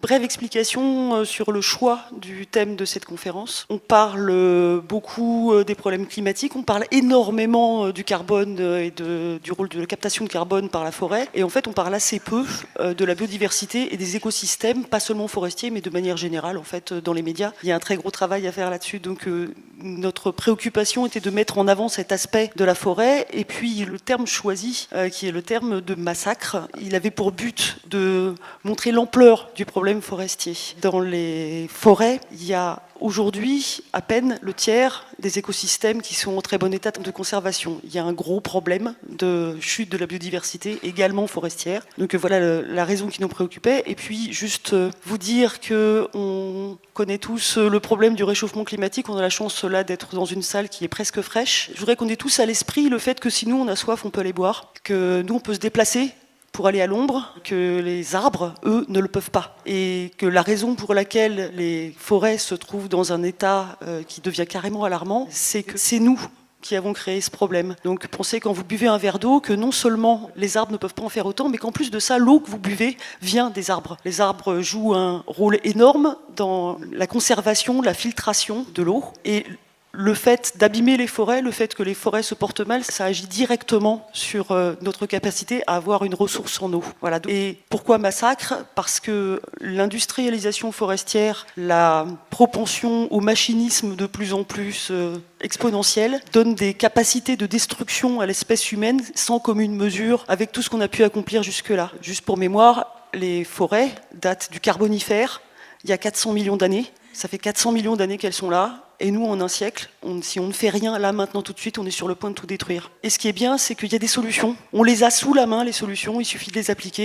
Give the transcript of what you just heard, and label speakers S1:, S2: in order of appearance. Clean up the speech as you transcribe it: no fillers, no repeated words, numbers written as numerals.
S1: brève explication sur le choix du thème de cette conférence. On parle beaucoup des problèmes climatiques, on parle énormément du carbone et du rôle de la captation de carbone par la forêt. Et en fait, on parle assez peu de la biodiversité et des écosystèmes, pas seulement forestiers, mais de manière générale, en fait, dans les médias. Il y a un très gros travail à faire là-dessus. Donc, notre préoccupation était de mettre en avant cet aspect de la forêt. Et puis, le terme choisi, qui est le terme de massacre, il avait pour but de montrer l'ampleur du problème forestier. Dans les forêts, il y a aujourd'hui à peine le tiers des écosystèmes qui sont en très bon état de conservation. Il y a un gros problème de chute de la biodiversité, également forestière. Donc voilà la raison qui nous préoccupait. Et puis juste vous dire qu'on connaît tous le problème du réchauffement climatique. On a la chance là d'être dans une salle qui est presque fraîche. Je voudrais qu'on ait tous à l'esprit le fait que si nous on a soif, on peut aller boire, que nous on peut se déplacer pour aller à l'ombre, que les arbres, eux, ne le peuvent pas. Et que la raison pour laquelle les forêts se trouvent dans un état qui devient carrément alarmant, c'est que c'est nous qui avons créé ce problème. Donc pensez quand vous buvez un verre d'eau que non seulement les arbres ne peuvent pas en faire autant, mais qu'en plus de ça, l'eau que vous buvez vient des arbres. Les arbres jouent un rôle énorme dans la conservation, la filtration de l'eau. Et le fait d'abîmer les forêts, le fait que les forêts se portent mal, ça agit directement sur notre capacité à avoir une ressource en eau. Voilà. Et pourquoi massacre ? Parce que l'industrialisation forestière, la propension au machinisme de plus en plus exponentielle, donne des capacités de destruction à l'espèce humaine sans commune mesure avec tout ce qu'on a pu accomplir jusque-là. Juste pour mémoire, les forêts datent du Carbonifère, il y a 400 millions d'années. Ça fait 400 millions d'années qu'elles sont là. Et nous, en un siècle, si on ne fait rien là, maintenant, tout de suite, on est sur le point de tout détruire. Et ce qui est bien, c'est qu'il y a des solutions. On les a sous la main, les solutions, il suffit de les appliquer.